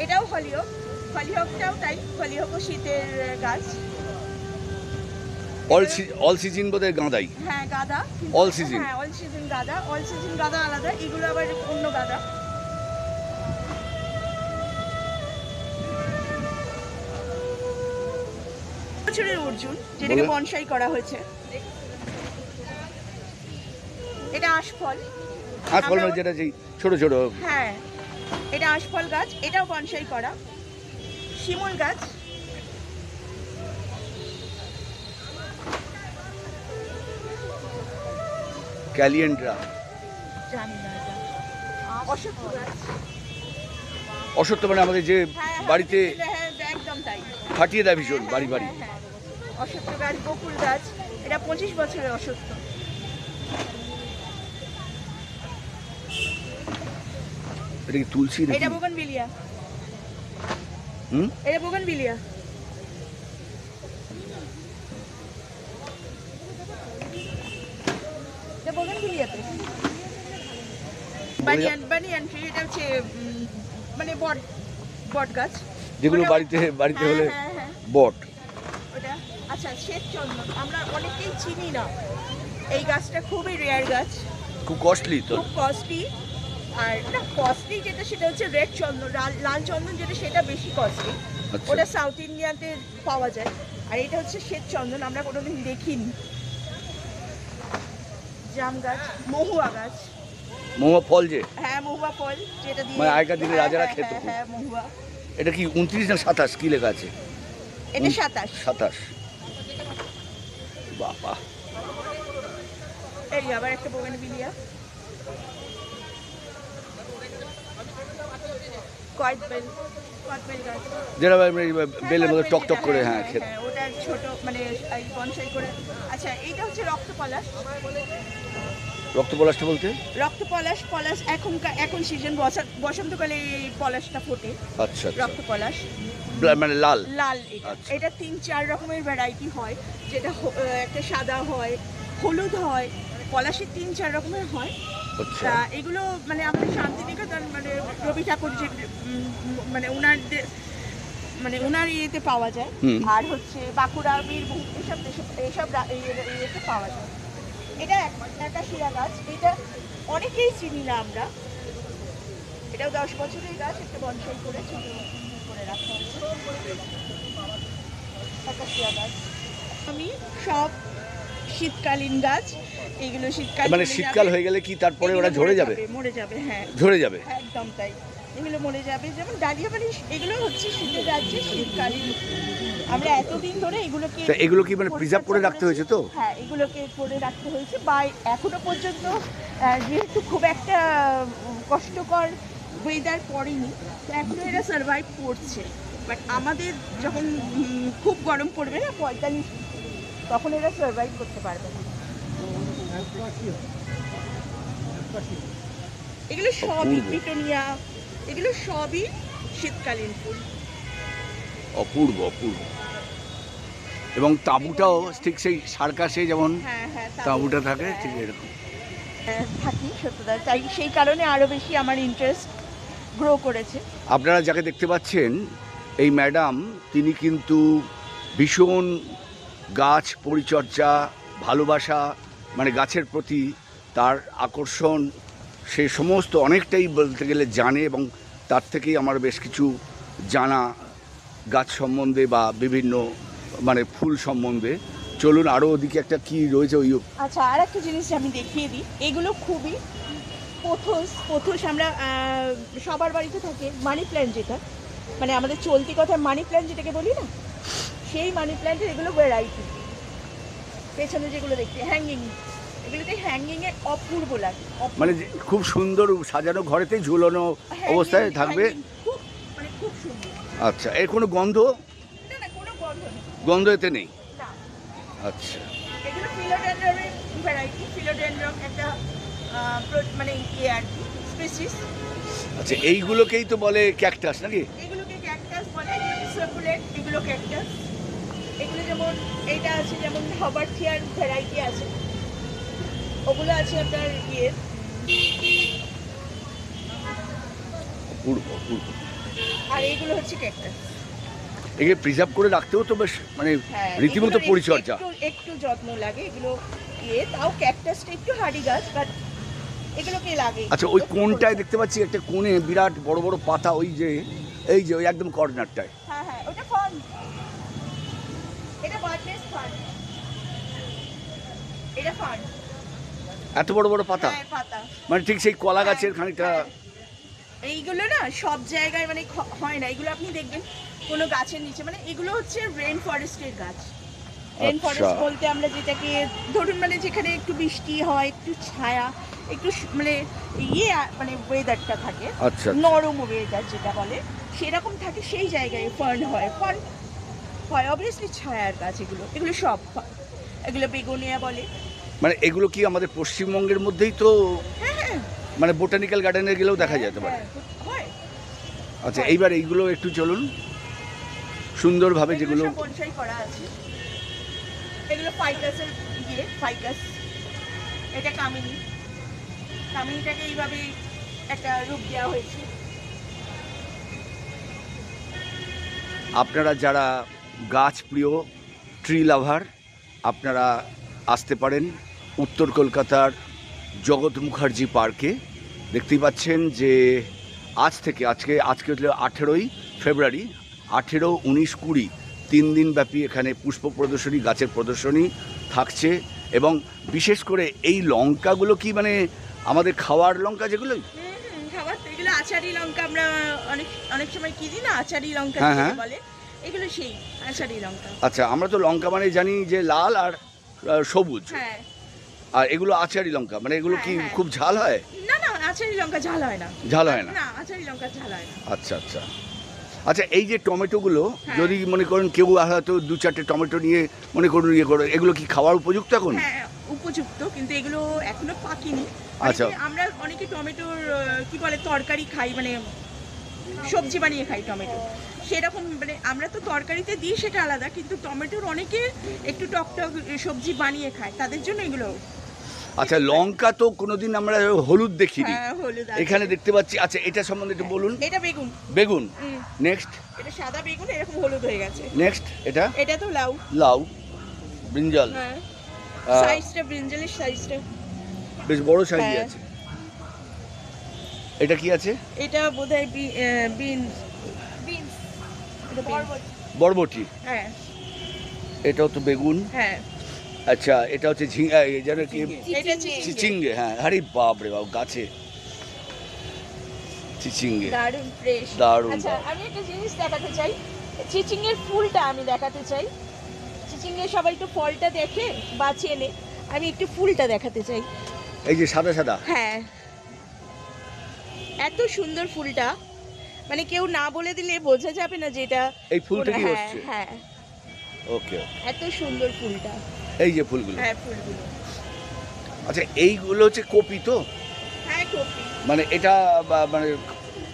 এটাও হলিওক, হলিওকটাও তাই, হলিওকও শীতের গাছ। অল সিজন বোধহয় গাঁদাই। হ্যাঁ গাঁদা, অল সিজন। হ্যাঁ অল সিজন গাঁদা, অল সিজন গাঁদা আলাদা, এগুলো আবার অন্য গাঁদা। বছরের অর্জুন, যেটাকে বনসাই করা হয়েছে। এটা আশফল। আশফল মানে যেটা ছোট ছোট। হ্যাঁ, এটা আশফল গাছ, এটাও বনসাই করা। শিমুল গাছ, ক্যালিয়েন্ড্রা, অশ্বত্থ গাছ। অশ্বত্থ মানে আমাদের যে বাড়িতে একদম তাই, ফাটিয়ে দেয় ভীষণ বাড়ি বাড়ি। অশ্বত্থ গাছ, বকুল গাছ, এটা 25 বছরের অশ্বত্থ। এটা কি তুলসী? এটা বোগনভিলিয়া। এটা বোগনভিলিয়া। এটা বোগনভিলিয়াতে বানিয়ান ট্রি। এটা হচ্ছে মানে বট গাছ, যেগুলো বাড়িতে হলে বট। ওটা আচ্ছা শ্বেতচন্দন, আমরা অনেকেই চিনি না। এই গাছটা খুবই রেয়ার গাছ, খুব কস্টলি তো। খুব কস্টলি। আর না কস্টলি যেটা সেটা হচ্ছে রেড চন্দন, লাল চন্দন যেটা সেটা বেশি কস্টলি। ওটা সাউথ ইন্ডিয়াতে পাওয়া যায়। আর এটা হচ্ছে শ্বেতচন্দন, আমরা কোনোদিন দেখিনি। জাম গাছ, মহুয়া গাছ। মহুয়া ফল যে? হ্যাঁ মহুয়া ফল, যেটা দিয়ে মানে আগেকার দিনে রাজারা খেত। হ্যাঁ মহুয়া। এটা কি 29 না 27 কি লেখা আছে? এটা 27। বাবা, এই আবার একটা বোগেনভিলিয়া। কয়েকবেল গাছ, যেটা বেলের মধ্যে টক টক করে। হ্যাঁ খেত। ওটা ছোট মানে বনসাই করে। আচ্ছা এইটা হচ্ছে রক্তপলাশ। রক্তপলাশটা বলতে? পলাশ এখন সিজন, বসন্তকালে এই পলাশটা ফোটে। আচ্ছা, রক্তপলাশ মানে লাল। এটা 3-4 রকমের ভ্যারাইটি হয়, যেটা একটা সাদা হয়, হলুদ হয়, পলাশের 3-4 রকমের হয়। আচ্ছা, এগুলো মানে আমাদের শান্তিনিকেতন মানে রবি ঠাকুর যে মানে ওনার ইয়েতে পাওয়া যায়। আর হচ্ছে বাঁকুড়া, বীরভূম এইসব ইয়েতে পাওয়া যায়। এটা একটা শিরা গাছ, এটা অনেকেই চিনি না আমরা। এটাও 10 বছরের গাছ, একটা বনসাই করে ছোট করে রাখা হয়েছে। একটা শিরা গাছ। আমি সব শীতকালীন গাছ, এগুলো শীতকাল মানে শীতকাল হয়ে গেলে কি তারপরে ওরা ঝরে যাবে? মরে যাবে, হ্যাঁ ঝরে যাবে একদম তাই। এগুলো মরে যাবে, যেমন ডালিয়া বাড়ি, এগুলো হচ্ছে শীতের রাজ্যে শীতকালীন। আমরা এতদিন ধরে এগুলো কি মানে প্রিজার্ভ করে রাখতে হয়েছে তো? হ্যাঁ এগুলোকে করে রাখতে হয়েছে, বা এখনো পর্যন্ত যেহেতু খুব একটা কষ্টকর ওয়েদার পড়েনি, তো এখনো এরা সার্ভাইভ করছে। বাট আমাদের যখন খুব গরম পড়বে না 45, তখন এরা সার্ভাইভ করতে পারবে না। এগুলো সবই পিটোনিয়া, এগুলো সবই শীতকালীন ফুল। অপূর্ব অপূর্ব। এবং তাঁবুটাও ঠিক সেই সার্কাসে যেমন তাঁবুটা থাকে, ঠিক এরকম থাকি সত্যতা। তাই সেই কারণে আরও বেশি আমার ইন্টারেস্ট গ্রো করেছে। আপনারা যাকে দেখতে পাচ্ছেন এই ম্যাডাম, তিনি কিন্তু ভীষণ গাছ পরিচর্যা, ভালোবাসা, মানে গাছের প্রতি তার আকর্ষণ, সে সমস্ত অনেকটাই বলতে গেলে জানে। এবং তার থেকেই আমার বেশ কিছু জানা গাছ সম্বন্ধে বা বিভিন্ন মানে ফুল সম্বন্ধে। চলুন আরও ওদিকে একটা কি রয়েছে ওই। আচ্ছা আর একটা জিনিস আমি দেখিয়ে দিই, এগুলো খুবই পোথোস আমরা সবার বাড়িতে থাকে। মানি প্ল্যান্ট যেটা মানে আমাদের চলতি কথা মানি প্ল্যান্ট যেটাকে বলি না, সেই মানি প্ল্যান্টের এগুলো ভ্যারাইটি। পেছনে যেগুলো দেখতে হ্যাঙ্গিং, এগুলোতে হ্যাঙ্গিংয়ে অপূর্ব লাগে, মানে খুব সুন্দর সাজানো, ঘরেতেই ঝুলানো অবস্থায় থাকবে, মানে খুব সুন্দর। আচ্ছা, এর কোনো গন্ধ? না কোনো গন্ধ নেই। গন্ধ এতে নেই? না। আচ্ছা, এগুলো ফিলোডেন্ড্রনের ভ্যারাইটি। ফিলোডেন্ড্রন একটা মানে ইয়ে আর কি স্পিসিস। আচ্ছা, এইগুলোকেই তো বলে ক্যাকটাস নাকি? এগুলোকে ক্যাকটাস বলে, এগুলো সাকুলেন্ট, এগুলো ক্যাকটাস। এগুলো যেমন এইটা আছে, যেমন হাবার্থিয়ার ভ্যারাইটি আছে, ওগুলো আছে আপনার ইয়ে অপূর্ব অপূর্ব। আর এইগুলো হচ্ছে ক্যাকটাস। একে প্রিজার্ভ করে রাখতেও তো বেশ মানে হ্যাঁ, রীতিমতো এগুলোর পরিচর্যা। একটু যত্ন লাগে এগুলো। তাও ক্যাকটাসটা একটু হার্ডি গাছ, বাট এগুলোকে লাগে। আচ্ছা, ওই কোণটায় দেখতে পাচ্ছি একটা কোণে বিরাট বড় বড় পাতা, ওই যে এই যে ওই একদম কর্নারটায়। হ্যাঁ হ্যাঁ, ওটা ফার্ন, এটা বার্ডনেস ফার্ন, এটা ফার্ন। এত বড় বড় পাতা, হ্যাঁ, পাতা। মানে ঠিক সেই কলা গাছের খানিকটা। হ্যাঁ। এইগুলো না সব জায়গায় মানে হয় না, এগুলো আপনি দেখবেন কোনো গাছের নিচে, মানে এগুলো হচ্ছে রেন ফরেস্টের গাছ। রেন ফরেস্ট বলতে আমরা যেটাকে ধরুন মানে যেখানে একটু বৃষ্টি হয়, একটু ছায়া, একটু মানে মানে ওয়েদারটা থাকে, আচ্ছা, নরম ওয়েদার যেটা বলে সেরকম থাকে, সেই জায়গায় ফার্ন হয়। ফার্ন হয় অবভিয়াসলি ছায়ার গাছ। এগুলো সব এগুলো বেগুনিয়া বলে। মানে এগুলো কি আমাদের পশ্চিমবঙ্গের মধ্যেই তো, হ্যাঁ হ্যাঁ, মানে বোটানিক্যাল গার্ডেনে গেলেও দেখা যেতে পারে? হয়। আচ্ছা, এইবার এইগুলো একটু চলুন সুন্দরভাবে, যেগুলো সব বনসাই করা আছে। এগুলো ফাইকাসের ফাইকাস। এটা কামিনী, কামিনীটাকে এইভাবে একটা রূপ দেওয়া হয়েছে। আপনারা যারা গাছ প্রিয়, ট্রি লাভার, আপনারা আসতে পারেন উত্তর কলকাতার জগৎ মুখার্জি পার্কে। দেখতেই পাচ্ছেন যে আজকে হলো 18ই ফেব্রুয়ারি, 18, 19, 20 3 দিন ব্যাপী এখানে পুষ্প প্রদর্শনী, গাছের প্রদর্শনী থাকছে। এবং বিশেষ করে এই লঙ্কাগুলো কি মানে আমাদের খাওয়ার লঙ্কা যেগুলো? খাবার, এগুলো আচারি লঙ্কা। আমরা অনেক সময় কিনি না আচারি লঙ্কা বলে, এগুলো সেই আচারি লঙ্কা। আচ্ছা, আমরা তো লঙ্কা মানে জানি যে লাল আর সবুজ। হ্যাঁ, আর এগুলো আচারি লঙ্কা, মানে এগুলো কি খুব ঝাল হয়? না না, আচারি লঙ্কা ঝাল হয় না। ঝাল হয় না? না, আচারি লঙ্কা ঝাল হয় না। আচ্ছা আচ্ছা আচ্ছা, এই যে টমেটোগুলো, যদি মনে করেন কেউ হয়তো 2-4টে টমেটো নিয়ে মনে করুন এগুলো কি খাওয়ার উপযুক্ত এখন? হ্যাঁ, উপযুক্ত, কিন্তু এগুলো এখনো পাকেনি। আচ্ছা, আমরা অনেকে টমেটোর কি বলে তরকারি খাই, মানে সবজি বানিয়ে খাই টমেটো, সেরকম মানে আমরা তো তরকারিতে দিই সেটা আলাদা, কিন্তু টমেটোর অনেকে একটু টক টক সবজি বানিয়ে খায়, তাদের জন্য এগুলো। আচ্ছা, লঙ্কা তো কোনোদিন আমরা হলুদ দেখিনি, হলুদ এখানে দেখতে পাচ্ছি। আচ্ছা, এটা সম্বন্ধে একটু বলুন। এটা বেগুন। বেগুন, নেক্সট। এটা সাদা বেগুন, এরকম হলুদ হয়ে গেছে। নেক্সট, এটা তো লাউ। লাউ, ব্রিঞ্জাল। হ্যাঁ, সাইজটা ব্রিঞ্জালের সাইজটা বেশ বড় সাইজে আছে। এটা কি আছে? এটা বোধহয় বিনস। বরবটি। হ্যাঁ, এটাও তো বেগুন। হ্যাঁ। আচ্ছা, এটা হচ্ছে ঝিঙ্গা, যেন কি এটা চিচিঙ্গে। হ্যাঁ, আরে বাপ রে বাপ, গাছে চিচিঙ্গে, দারুণ ফ্রেশ, দারুণ। আচ্ছা, আমি একটা জিনিস দেখাতে চাই, চিচিঙ্গের ফুলটা আমি দেখাতে চাই। চিচিঙ্গের সবাই তো ফলটা দেখে বা চেনে, আমি একটু ফুলটা দেখাতে চাই। এই যে সাদা সাদা। হ্যাঁ, এত সুন্দর ফুলটা, মানে কেউ না বলে দিলে বোঝা যাবে না যে এটা এই ফুল থেকে হচ্ছে। হ্যাঁ, ওকে, এত সুন্দর ফুলটা। এই যে ফুলগুলো। হ্যাঁ, ফুলগুলো। আচ্ছা, এইগুলো হচ্ছে কপি তো? হ্যাঁ, কপি। মানে এটা মানে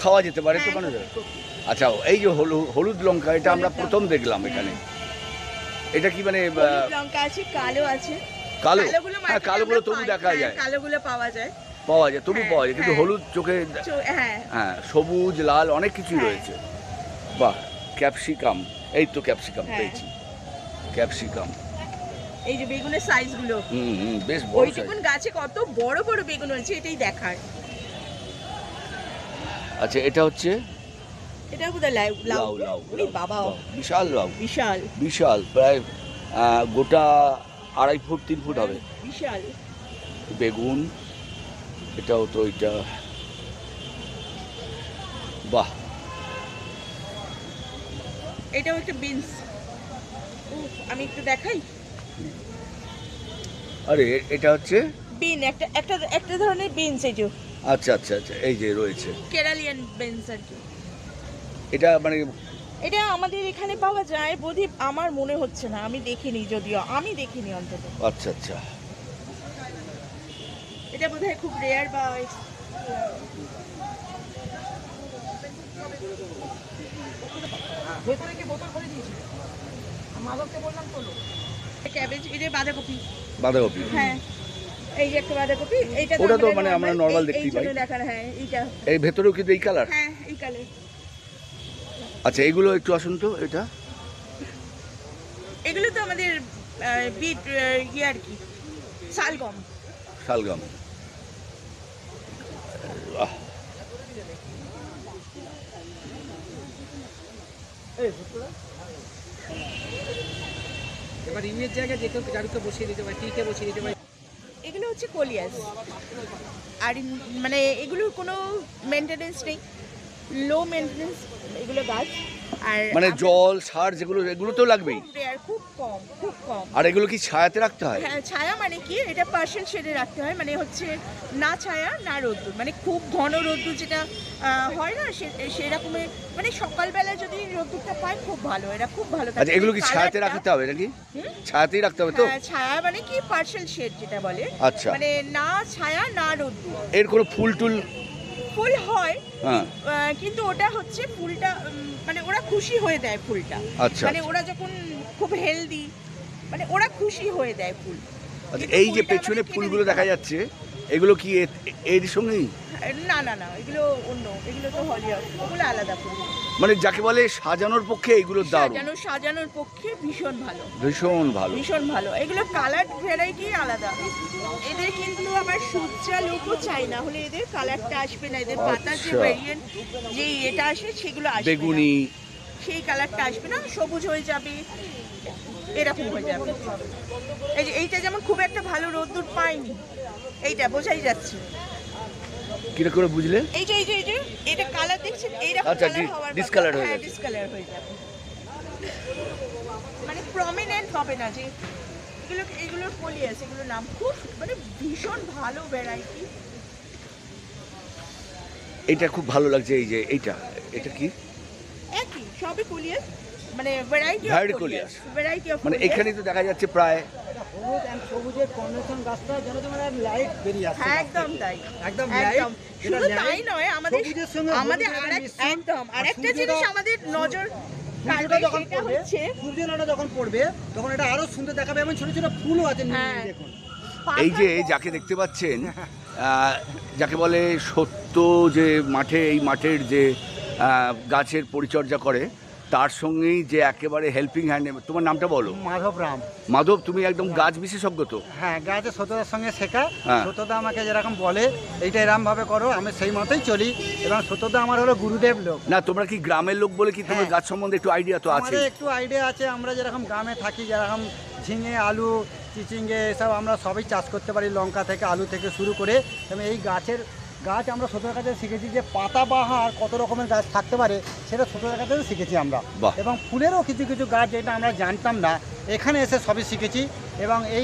খাওয়া যেতে পারে তো মানে? কপি। আচ্ছা, এই যে হলুদ লঙ্কা, এটা আমরা প্রথম দেখলাম এখানে। এটা কি মানে লঙ্কা আছে, কালো আছে। কালো? কালোগুলো হ্যাঁ, কালোগুলো তবু দেখা যায়, কালোগুলো পাওয়া যায়, তবু পাওয়া যায়, কিন্তু হলুদ চোখে। হ্যাঁ হ্যাঁ, সবুজ, লাল অনেক কিছুই রয়েছে। বাহ, ক্যাপসিকাম, এই তো ক্যাপসিকাম পেয়েছি, ক্যাপসিকাম। এই যে বেগুনের সাইজগুলো, বেশ বড় সাইজ। ওইটুকুন গাছে কত বড় বড় বেগুন হয়েছে, এটাই দেখার। আচ্ছা, এটা হচ্ছে এটা বোধহয় লাউ। লাউ, বাবা, বিশাল লাউ, বিশাল বিশাল, প্রায় গোটা 2.5 ফুট 3 ফুট হবে। বিশাল বেগুন, এটাও তো, এটা বাহ, এটাও একটা বিনস। আমি একটু দেখাই। আরে এটা হচ্ছে বিন, একটা একটা একটা ধরনের বিনস। এই যে আচ্ছা আচ্ছা আচ্ছা, এই যে রয়েছে কেরালিয়ান বিনস আর কি। এটা মানে এটা আমাদের এখানে পাওয়া যায় বোধহয়, আমার মনে হচ্ছে না, আমি দেখিনি, যদিও আমি দেখিনি অন্তত। আচ্ছা আচ্ছা, এটা বোধহয় খুব রেয়ার বা ভেতরে কি বোতল করে দিয়েছি, মাদককে বললাম তোলো। ক্যাবেজ, এটা বাঁধাকপি। বাঁধাকপি, হ্যাঁ, এই যে একটা বাঁধাকপি। এইটা ওটা তো মানে আমরা নরমাল দেখতে পাই। দেখার, হ্ঁ, এইটা এই ভেতরেও কিন্তু এই কালার। হ্যাঁ, এই কালার। আচ্ছা, এগুলো একটু আসুন তো। এটা এগুলো তো আমাদের বিট ইয়ে আর কি, শালগম। শালগম। আহ, এবার ইমের জায়গায় যে কেউ গাড়িতে বসিয়ে দিতে পারে, টিকে বসিয়ে দিতে পারে। এগুলো হচ্ছে কলিয়াস। আর মানে এগুলোর কোনো মেনটেনেন্স নেই, লো মেনটেনেন্স এগুলো গাছ। আর মানে জল সার যেগুলো, এগুলো তো লাগবেই। খুব কম, খুব কম। আর এগুলো কি ছায়াতে রাখতে হয়? হ্যাঁ, ছায়া মানে কি, এটা পার্শিয়াল শেডে রাখতে হয়, মানে হচ্ছে না ছায়া না রোদ্দুর, মানে খুব ঘন রোদ্দুর যেটা হয় না সেরকমের, মানে সকালবেলা যদি রোদ্দুরটা পায় খুব ভালো, এটা খুব ভালো থাকে। আচ্ছা, এগুলো কি ছায়াতে রাখতে হবে নাকি? ছায়াতেই রাখতে হবে তো? হ্যাঁ, ছায়া মানে কি পার্শিয়াল শেড যেটা বলে। আচ্ছা, মানে না ছায়া না রোদ্দুর। এর কোনো ফুল টুল? ফুল হয়, হ্যাঁ, কিন্তু ওটা হচ্ছে ফুলটা মানে ওরা খুশি হয়ে দেয় ফুলটা। আচ্ছা, মানে ওরা যখন খুব হেলদি, মানে ওরা খুশি হয়ে দেয় ফুল। আচ্ছা। কিন্তু এই যে ফুলটা পেছনে আমাদের কেটে ফুলগুলো দিতে দেখা হয়। যাচ্ছে, এগুলো কি এর সঙ্গেই? না না না, এগুলো অন্য, এগুলো তো হলিউড, ওগুলো আলাদা ফুল। মানে যাকে বলে সাজানোর পক্ষে এগুলো দারুণ, সাজানোর পক্ষে ভীষণ ভালো, ভীষণ ভালো। ভীষণ ভালো। এগুলো কালার ভ্যারাইটি আলাদা। এদের কিন্তু আবার সূর্যালোকও চাই, না হলে এদের কালারটা আসবে না। এদের পাতার যে আচ্ছা। ভেরিয়েন্ট, যে এটা আসে সেগুলো আসবে না। বেগুনি। সেই কালারটা আসবে না, সবুজ হয়ে যাবে, এরকম হয়ে যাবে। এই যে এইটা যেমন খুব একটা ভালো রোদ্দুর পায়নি, এইটা বোঝাই যাচ্ছে। কিরা করে বুঝলে? এই যে এটা কালার দেখছেন, এইরকম আচ্ছা, কালার হওয়ার discolor হয়ে হ্যাঁ, যাবে। ডিসকালার হয়ে যাবে, মানে প্রমিনেন্ট হবে না। যে এগুলোর কলিয়াস, এগুলোর নাম খুব মানে ভীষণ ভালো ভ্যারাইটি। এইটা খুব ভালো লাগছে। এই যে এটা কি? একই, সবই কলিয়াস, মানে variety of Variety coleus, coleus। Variety of মানে এখানেই তো দেখা যাচ্ছে প্রায়। হলুদ এন্ড সবুজের কম্বিনেশন গাছটা যেন তোমার লাইট বেরিয়ে আসছে। হ্যাঁ, একদম তাই, একদম একদম। লাইট। শুধু তাই নয়, আমাদের সবুজের সঙ্গে আমাদের হলুদের আরেক মিশ্রণ। একদম আর আরেকটা সূর্যটা- জিনিস আমাদের নজর সূর্যটা কাড়বে, যখন সেটা পড়বে, হচ্ছে সূর্যটা যখন পড়বে তখন এটা আরো সুন্দর দেখাবে। এমন ছোট ছোট ফুলও আছে নীল নীল, হ্যাঁ। দেখুন। এই যে যাকে দেখতে পাচ্ছেন, যাকে বলে সত্য, যে মাঠে, এই মাঠের যে গাছের পরিচর্যা করে, তার সঙ্গেই যে একেবারে হেল্পিং হ্যান্ড। তোমার নামটা বলো। মাধব রাম। মাধব, তুমি একদম গাছ বিশেষজ্ঞ তো? হ্যাঁ, গাছে সততার সঙ্গে শেখা। হ্যাঁ। সততা আমাকে যেরকম বলে এইটা এরকম ভাবে করো, আমি সেই মতোই চলি। এবং সততা আমার হলো গুরুদেব লোক। না, তোমরা কি গ্রামের লোক বলে কি তোমার হ্যাঁ। গাছ সম্বন্ধে একটু আইডিয়া তো আছে? আমাদের একটু আইডিয়া আছে। আমরা যেরকম গ্রামে থাকি, যেরকম ঝিঙে, আলু, চিচিঙ্গে এসব আমরা সবই চাষ করতে পারি, লঙ্কা থেকে আলু থেকে শুরু করে। এবং এই গাছ আমরা ছোটোর কাছে শিখেছি যে পাতাবাহার কত রকমের গাছ থাকতে পারে, সেটা ছোটোর কাছে শিখেছি আমরা। বাহ। এবং ফুলেরও কিছু কিছু গাছ যেটা আমরা জানতাম না, এখানে এসে সবই শিখেছি। এবং এই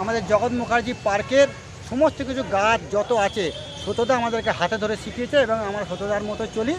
আমাদের জগৎ মুখার্জি পার্কের সমস্ত কিছু গাছ যত আছে, সততা আমাদেরকে হাতে ধরে শিখিয়েছে এবং আমরা সততার মতো চলি।